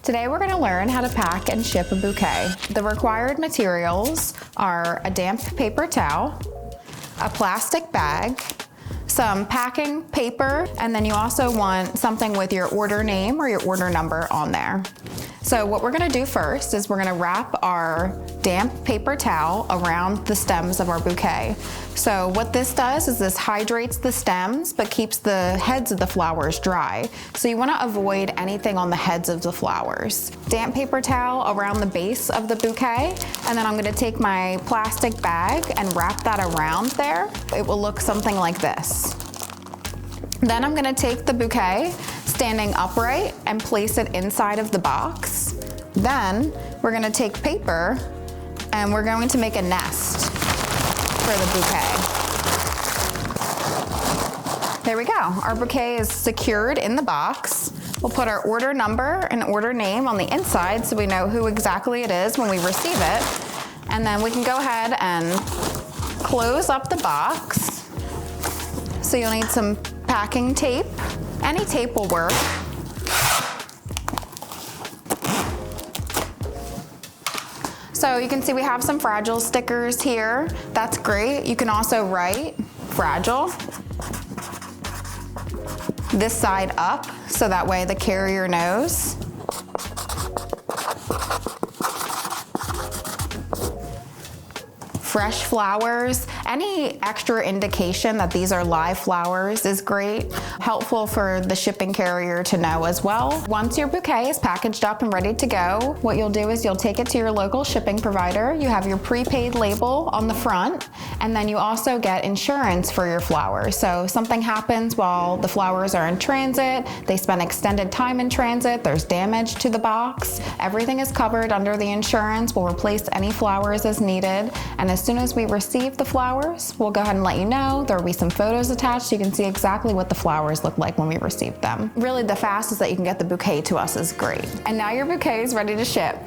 Today we're going to learn how to pack and ship a bouquet. The required materials are a damp paper towel, a plastic bag, some packing paper, and then you also want something with your order name or your order number on there. So what we're gonna do first is we're gonna wrap our damp paper towel around the stems of our bouquet. So what this does is this hydrates the stems but keeps the heads of the flowers dry. So you wanna avoid anything on the heads of the flowers. Damp paper towel around the base of the bouquet, and then I'm gonna take my plastic bag and wrap that around there. It will look something like this. Then I'm gonna take the bouquet, standing upright, and place it inside of the box. Then we're gonna take paper and we're going to make a nest for the bouquet. There we go. Our bouquet is secured in the box. We'll put our order number and order name on the inside so we know who exactly it is when we receive it. And then we can go ahead and close up the box. So you'll need some packing tape. Any tape will work. So you can see we have some fragile stickers here. That's great. You can also write fragile this side up so that way the carrier knows. Fresh flowers, any extra indication that these are live flowers is great. Helpful for the shipping carrier to know as well. Once your bouquet is packaged up and ready to go, what you'll do is you'll take it to your local shipping provider. You have your prepaid label on the front, and then you also get insurance for your flowers. So if something happens while the flowers are in transit, they spend extended time in transit, there's damage to the box, everything is covered under the insurance. We'll replace any flowers as needed, and as soon as we receive the flowers, we'll go ahead and let you know. There will be some photos attached so you can see exactly what the flowers look like when we receive them. Really, the fastest that you can get the bouquet to us is great. And now your bouquet is ready to ship.